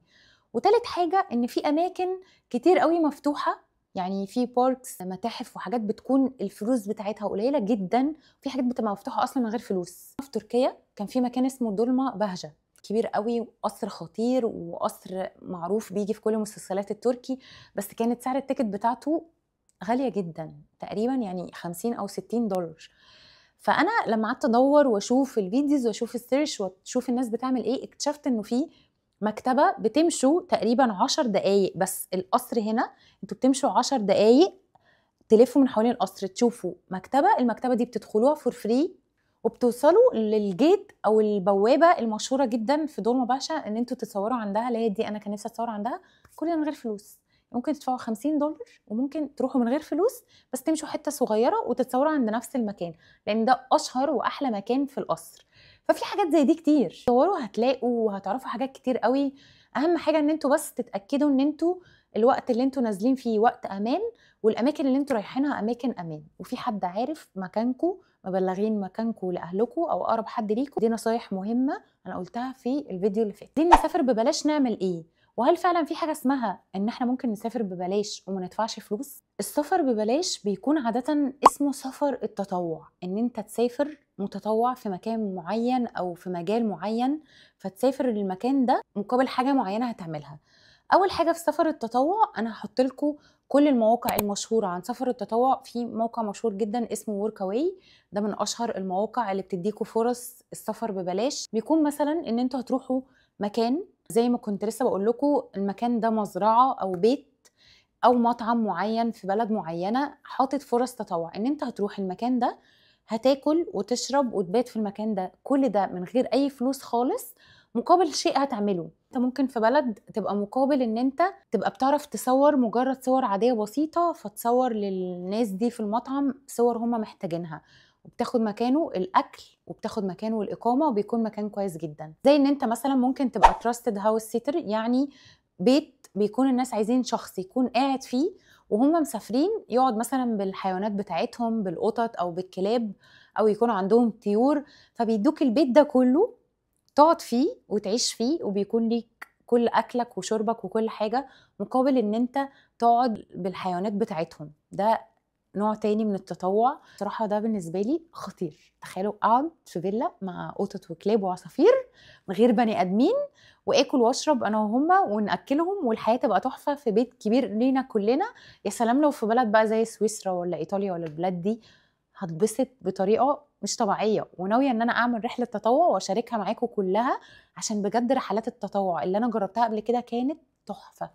[SPEAKER 1] وتالت حاجه ان في اماكن كتير قوي مفتوحه، يعني في باركس متاحف وحاجات بتكون الفلوس بتاعتها قليله جدا، في حاجات بتبقى مفتوحه اصلا من غير فلوس. في تركيا كان في مكان اسمه دولما بهجه، كبير قوي وقصر خطير وقصر معروف بيجي في كل المسلسلات التركي، بس كانت سعر التيكت بتاعته غاليه جدا، تقريبا يعني 50 او 60 دولار. فانا لما قعدت ادور واشوف الفيديوز واشوف السيرش واشوف الناس بتعمل ايه، اكتشفت انه في مكتبه بتمشوا تقريبا 10 دقايق بس. القصر هنا انتوا بتمشوا 10 دقايق تلفوا من حوالين القصر تشوفوا مكتبه. المكتبه دي بتدخلوها فور فري وبتوصلوا للجيت او البوابه المشهوره جدا في دولما باشا ان انتوا تتصوروا عندها، اللي هي دي انا كان نفسي اتصور عندها. كل ده من غير فلوس. ممكن تدفعوا 50 دولار وممكن تروحوا من غير فلوس، بس تمشوا حته صغيره وتتصوروا عند نفس المكان، لان ده اشهر واحلى مكان في القصر. ففي حاجات زي دي كتير، دوروا هتلاقوا وهتعرفوا حاجات كتير قوي. اهم حاجه ان انتوا بس تتاكدوا ان انتوا الوقت اللي انتوا نازلين فيه وقت امان، والاماكن اللي انتوا رايحينها اماكن امان، وفي حد عارف مكانكم، مبلغين مكانكم لاهلكم او اقرب حد ليكم. دي نصايح مهمه انا قلتها في الفيديو اللي فات. عايزين نسافر ببلاش نعمل ايه؟ وهل فعلا في حاجه اسمها ان احنا ممكن نسافر ببلاش وما ندفعش فلوس؟ السفر ببلاش بيكون عاده اسمه سفر التطوع، ان انت تسافر متطوع في مكان معين او في مجال معين، فتسافر للمكان ده مقابل حاجه معينه هتعملها. اول حاجه في سفر التطوع انا هحط لكم كل المواقع المشهوره عن سفر التطوع. في موقع مشهور جدا اسمه وركاواي، ده من اشهر المواقع اللي بتديكوا فرص السفر ببلاش. بيكون مثلا ان انتوا هتروحوا مكان زي ما كنت لسه بقول لكم، المكان ده مزرعه او بيت او مطعم معين في بلد معينه، حاطط فرص تطوع ان انت هتروح المكان ده، هتاكل وتشرب وتبات في المكان ده، كل ده من غير اي فلوس خالص مقابل شيء هتعمله. انت ممكن في بلد تبقى مقابل ان انت تبقى بتعرف تصور مجرد صور عادية بسيطة، فتصور للناس دي في المطعم صور هم محتاجينها، وبتاخد مكانه الاكل وبتاخد مكانه الاقامة، وبيكون مكان كويس جدا. زي ان انت مثلا ممكن تبقى تراستد هاوس سيتر، يعني بيت بيكون الناس عايزين شخص يكون قاعد فيه وهم مسافرين، يقعد مثلا بالحيوانات بتاعتهم، بالقطط او بالكلاب، او يكون عندهم طيور، فبيدوك البيت ده كله تقعد فيه وتعيش فيه، وبيكون ليك كل اكلك وشربك وكل حاجه مقابل ان انت تقعد بالحيوانات بتاعتهم. ده نوع تاني من التطوع. بصراحه ده بالنسبه لي خطير. تخيلوا اقعد في فيلا مع قطط وكلاب وعصافير من غير بني ادمين، واكل واشرب انا وهما وناكلهم، والحياه تبقى تحفه في بيت كبير لينا كلنا. يا سلام لو في بلد بقى زي سويسرا ولا ايطاليا ولا البلاد دي، هتبسط بطريقه مش طبيعيه. وناويه ان انا اعمل رحله تطوع واشاركها معاكم كلها، عشان بجد رحلات التطوع اللي انا جربتها قبل كده كانت تحفه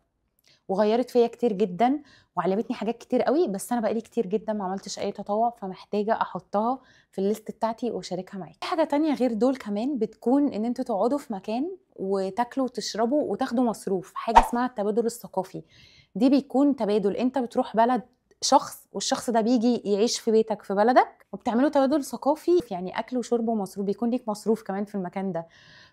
[SPEAKER 1] وغيرت فيا كتير جدا وعلمتني حاجات كتير قوي. بس انا بقالي كتير جدا ما عملتش اي تطوع، فمحتاجه احطها في الليست بتاعتي واشاركها معاكم. في حاجه تانية غير دول كمان، بتكون ان انتوا تقعدوا في مكان وتاكلوا وتشربوا وتاخدوا مصروف، حاجه اسمها التبادل الثقافي. دي بيكون تبادل، انت بتروح بلد شخص والشخص ده بيجي يعيش في بيتك في بلدك، وبتعملوا تبادل ثقافي، يعني اكل وشرب ومصروف، بيكون ليك مصروف كمان في المكان ده.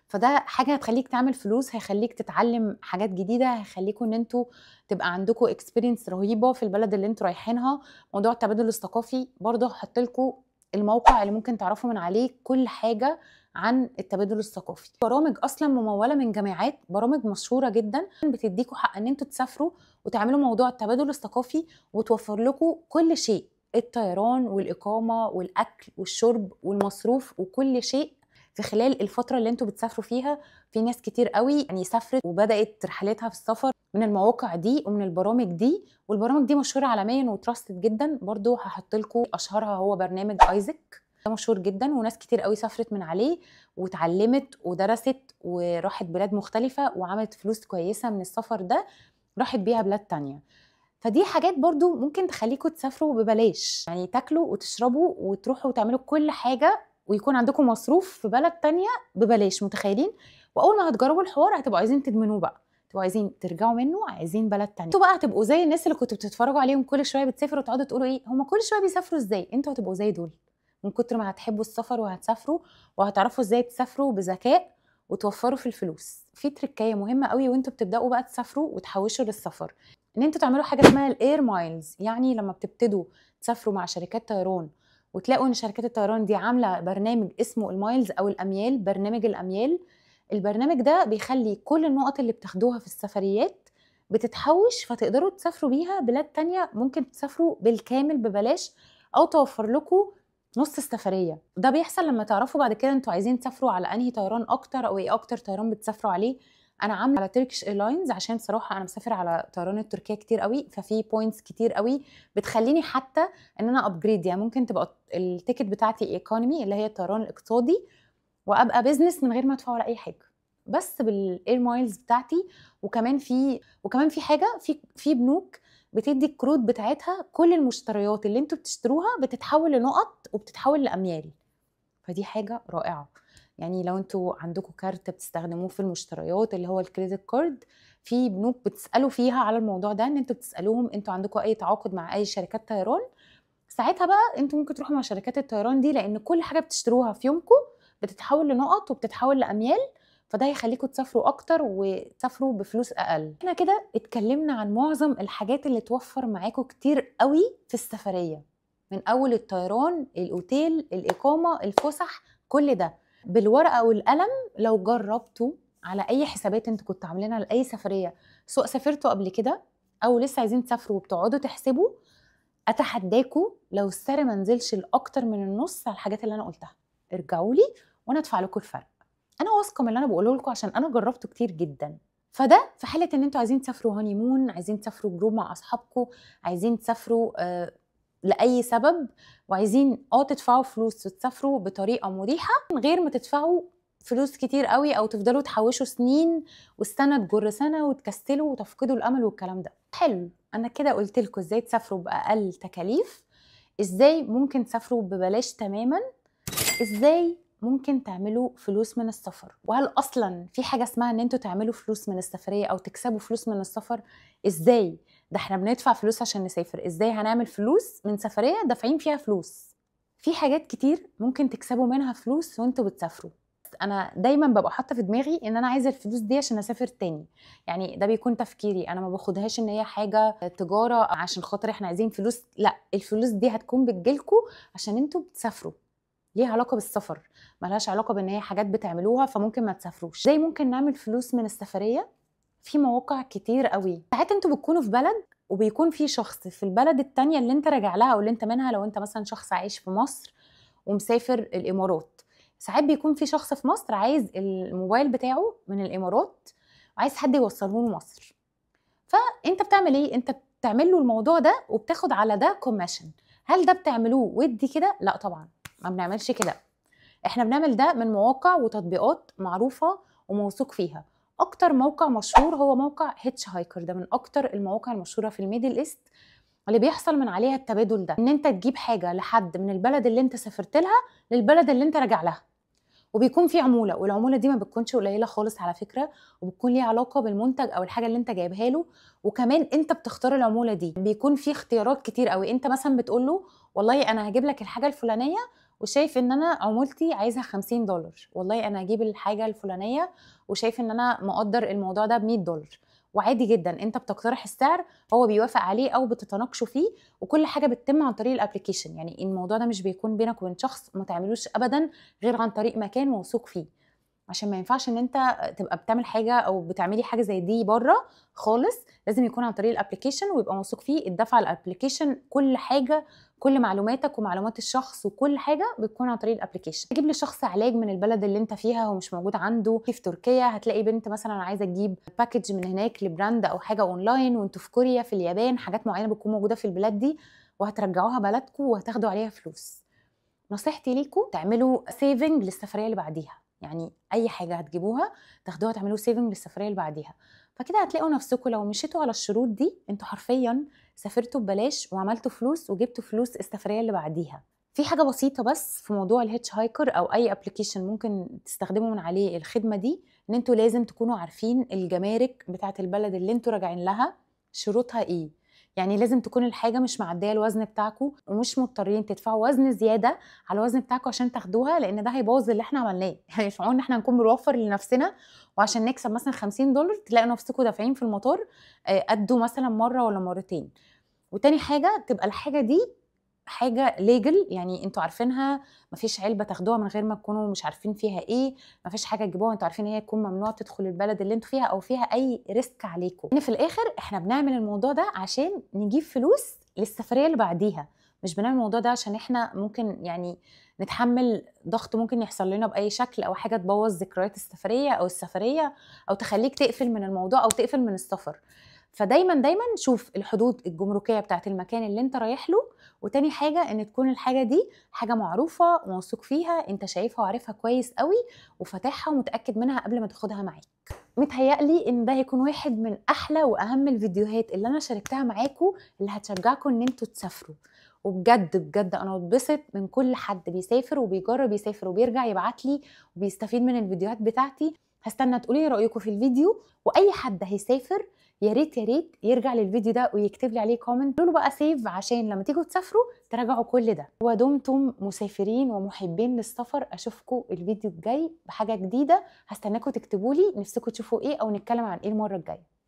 [SPEAKER 1] فده حاجه هتخليك تعمل فلوس، هيخليك تتعلم حاجات جديده، هيخليكم ان انتوا تبقى عندكم اكسبيرينس رهيبه في البلد اللي انتوا رايحينها. موضوع التبادل الثقافي برضه هحط لكم الموقع اللي ممكن تعرفوا من عليه كل حاجه عن التبادل الثقافي. برامج اصلا مموله من جامعات، برامج مشهوره جدا بتديكوا حق ان انتوا تسافروا وتعملوا موضوع التبادل الثقافي، وتوفر لكم كل شيء، الطيران والاقامه والاكل والشرب والمصروف وكل شيء في خلال الفتره اللي انتوا بتسافروا فيها. في ناس كتير قوي يعني سافرت وبدات رحلتها في السفر من المواقع دي ومن البرامج دي، والبرامج دي مشهوره عالميا وتراستد جدا. برضو هحط لكم اشهرها هو برنامج ايزك، ده مشهور جدا وناس كتير قوي سافرت من عليه واتعلمت ودرست وراحت بلاد مختلفه وعملت فلوس كويسه من السفر ده، راحت بيها بلاد تانية. فدي حاجات برضو ممكن تخليكم تسافروا ببلاش، يعني تاكلوا وتشربوا وتروحوا وتعملوا كل حاجه ويكون عندكم مصروف في بلد تانية ببلاش. متخيلين؟ واول ما هتجربوا الحوار هتبقوا عايزين تدمنوه بقى، تبقوا عايزين ترجعوا منه، عايزين بلد تانية. انتوا بقى هتبقوا زي الناس اللي كنتوا بتتفرجوا عليهم كل شويه بتسافروا وتقعدوا تقولوا ايه هم كل شويه بيسافروا ازاي. انتوا هتبقوا زي دول من كتر ما هتحبوا السفر وهتسافروا، وهتعرفوا ازاي تسافروا بذكاء وتوفروا في الفلوس. في تركايه مهمه قوي وانتوا بتبداوا بقى تسافروا وتحوشوا للسفر، ان انتوا تعملوا حاجه اسمها الاير مايلز. يعني لما بتبتدوا تسافروا مع شركات طيران وتلاقوا ان شركات الطيران دي عامله برنامج اسمه المايلز او الاميال، برنامج الاميال، البرنامج ده بيخلي كل النقط اللي بتاخدوها في السفريات بتتحوش، فتقدروا تسافروا بيها بلاد تانية ممكن تسافروا بالكامل ببلاش او توفر لكم نص السفريه. ده بيحصل لما تعرفوا بعد كده انتوا عايزين تسافروا على انهي طيران اكتر، او ايه اكتر طيران بتسافروا عليه. انا عامله على تركيش ايرلاينز عشان صراحه انا مسافر على طيران التركيه كتير قوي، ففي بوينتس كتير قوي بتخليني حتى ان انا ابجريد. يعني ممكن تبقى التيكت بتاعتي ايكونومي اللي هي الطيران الاقتصادي، وابقى بزنس من غير ما ادفع ولا اي حاجه، بس بالاير مايلز بتاعتي. وكمان في حاجه، في بنوك بتدي الكروت بتاعتها، كل المشتريات اللي انتوا بتشتروها بتتحول لنقط وبتتحول لاميال. فدي حاجه رائعه. يعني لو انتوا عندكم كارت بتستخدموه في المشتريات اللي هو الكريدت كارد، في بنوك بتسالوا فيها على الموضوع ده، ان انتوا بتسالوهم انتوا عندكم اي تعاقد مع اي شركات طيران، ساعتها بقى انتوا ممكن تروحوا مع شركات الطيران دي، لان كل حاجه بتشتروها في يومكم بتتحول لنقط وبتتحول لاميال. فده هيخليكم تسافروا اكتر وتسافروا بفلوس اقل. احنا كده اتكلمنا عن معظم الحاجات اللي توفر معاكم كتير قوي في السفريه، من اول الطيران، الاوتيل، الاقامه، الفسح، كل ده بالورقه والقلم. لو جربتوا على اي حسابات انتوا كنتوا عاملينها لاي سفريه، سواء سافرتوا قبل كده او لسه عايزين تسافروا وبتقعدوا تحسبوا، اتحداكوا لو السعر ما نزلش لاكتر من النص على الحاجات اللي انا قلتها، ارجعوا لي وانا ادفع لكم الفرق. انا واثقه من اللي انا بقوله لكم عشان انا جربته كتير جدا. فده في حاله ان انتوا عايزين تسافروا هانيمون، عايزين تسافروا جروب مع اصحابكم، عايزين تسافروا لاي سبب، وعايزين تدفعوا فلوس وتسافروا بطريقه مريحه من غير ما تدفعوا فلوس كتير قوي او تفضلوا تحوشوا سنين والسنه تجر سنه وتكسلوا وتفقدوا الامل والكلام ده. حلو، انا كده قلت لكم ازاي تسافروا باقل تكاليف، ازاي ممكن تسافروا ببلاش تماما، ازاي ممكن تعملوا فلوس من السفر، وهل اصلا في حاجه اسمها ان انتوا تعملوا فلوس من السفريه او تكسبوا فلوس من السفر. ازاي؟ ده احنا بندفع فلوس عشان نسافر، ازاي هنعمل فلوس من سفريه دافعين فيها فلوس؟ في حاجات كتير ممكن تكسبوا منها فلوس وانتوا بتسافروا. انا دايما ببقى حاطه في دماغي ان انا عايزه الفلوس دي عشان اسافر تاني، يعني ده بيكون تفكيري. انا ما باخدهاش ان هي حاجه تجاره عشان خاطر احنا عايزين فلوس، لا، الفلوس دي هتكون بتجيلكوا عشان انتوا بتسافروا، ليها علاقه بالسفر، ملهاش علاقه بان هي حاجات بتعملوها فممكن ما تسافروش. زي ممكن نعمل فلوس من السفريه في مواقع كتير قوي. ساعات انتوا بتكونوا في بلد وبيكون في شخص في البلد التانية اللي انت راجع لها او اللي انت منها. لو انت مثلا شخص عايش في مصر ومسافر الامارات، ساعات بيكون في شخص في مصر عايز الموبايل بتاعه من الامارات وعايز حد يوصله له مصر. فانت بتعمل ايه؟ انت بتعمل له الموضوع ده وبتاخد على ده كوميشن. هل ده بتعملوه ودي كده؟ لا طبعا، ما بنعملش كده. احنا بنعمل ده من مواقع وتطبيقات معروفه وموثوق فيها. اكتر موقع مشهور هو موقع هيتش هايكر، ده من اكتر المواقع المشهوره في الميدل ايست اللي بيحصل من عليها التبادل ده، ان انت تجيب حاجه لحد من البلد اللي انت سافرت لها للبلد اللي انت راجع لها، وبيكون في عموله، والعموله دي ما بتكونش قليله خالص على فكره، وبتكون ليها علاقه بالمنتج او الحاجه اللي انت جايبها له. وكمان انت بتختار العموله دي، بيكون في اختيارات كتير قوي. انت مثلا بتقول له والله انا هجيب لك الحاجه الفلانيه وشايف ان انا عمولتي عايزها $50، والله انا هجيب الحاجه الفلانيه وشايف ان انا مقدر الموضوع ده ب$100، وعادي جدا انت بتقترح السعر، هو بيوافق عليه او بتتناقشوا فيه، وكل حاجه بتتم عن طريق الابلكيشن. يعني الموضوع ده مش بيكون بينك وبين شخص، ما تعملوش ابدا غير عن طريق مكان موثوق فيه، عشان ما ينفعش ان انت تبقى بتعمل حاجه او بتعملي حاجه زي دي بره خالص. لازم يكون عن طريق الابلكيشن ويبقى موثوق فيه، الدفع على الابلكيشن، كل حاجه، كل معلوماتك ومعلومات الشخص وكل حاجه بتكون عن طريق الابلكيشن. تجيب لشخص علاج من البلد اللي انت فيها هو مش موجود عنده، في تركيا هتلاقي بنت مثلا عايزه تجيب باكج من هناك لبراند او حاجه اونلاين، وانتوا في كوريا، في اليابان، حاجات معينه بتكون موجوده في البلاد دي، وهترجعوها بلدكم وهتاخدوا عليها فلوس. نصيحتي ليكم تعملوا سيفنج للسفريه اللي بعديها، يعني اي حاجه هتجيبوها تاخدوها تعملوا سيفنج للسفريه اللي بعديها. فكده هتلاقوا نفسكم لو مشيتوا على الشروط دي انتوا حرفيا سافرتوا ببلاش وعملتوا فلوس وجبتوا فلوس السفريه اللي بعديها. في حاجه بسيطه بس في موضوع الهيتش هايكر او اي ابلكيشن ممكن تستخدموا من عليه الخدمه دي، ان انتوا لازم تكونوا عارفين الجمارك بتاعه البلد اللي انتوا راجعين لها شروطها ايه. يعني لازم تكون الحاجه مش معديه الوزن بتاعكم، ومش مضطرين تدفعوا وزن زياده على الوزن بتاعكم عشان تاخدوها، لان ده هيبوظ اللي احنا عملناه. يعني مش معقول ان احنا نكون بنوفر لنفسنا وعشان نكسب مثلا $50 تلاقوا نفسكم دافعين في المطار قدوا مثلا مره ولا مرتين. وتاني حاجه تبقى الحاجه دي حاجه ليجل، يعني انتوا عارفينها، مفيش علبه تاخدوها من غير ما تكونوا مش عارفين فيها ايه، مفيش حاجه تجيبوها انتوا عارفين ان هي تكون ممنوع تدخل البلد اللي انتوا فيها او فيها اي ريسك عليكم. يعني في الاخر احنا بنعمل الموضوع ده عشان نجيب فلوس للسفريه اللي بعديها، مش بنعمل الموضوع ده عشان احنا ممكن يعني نتحمل ضغط ممكن يحصل لنا باي شكل، او حاجه تبوظ ذكريات السفريه او السفريه، او تخليك تقفل من الموضوع او تقفل من السفر. فدايما شوف الحدود الجمركيه بتاعت المكان اللي انت رايح له، وتاني حاجه ان تكون الحاجه دي حاجه معروفه وموثوق فيها، انت شايفها وعارفها كويس قوي وفاتحها ومتاكد منها قبل ما تاخدها معاك. متهيألي ان ده هيكون واحد من احلى واهم الفيديوهات اللي انا شاركتها معاكم، اللي هتشجعكم ان انتوا تسافروا. وبجد بجد انا بتبسط من كل حد بيسافر وبيجرب يسافر وبيرجع يبعت لي وبيستفيد من الفيديوهات بتاعتي. هستنى تقولي رايكم في الفيديو، واي حد هيسافر يا ريت يرجع للفيديو ده ويكتب لي عليه كومنت، قولوا بقى سيف عشان لما تيجوا تسافروا تراجعوا كل ده. ودمتم مسافرين ومحبين للسفر، اشوفكم الفيديو الجاي بحاجه جديده. هستناكم تكتبوا لي نفسكم تشوفوا ايه او نتكلم عن ايه المره الجايه.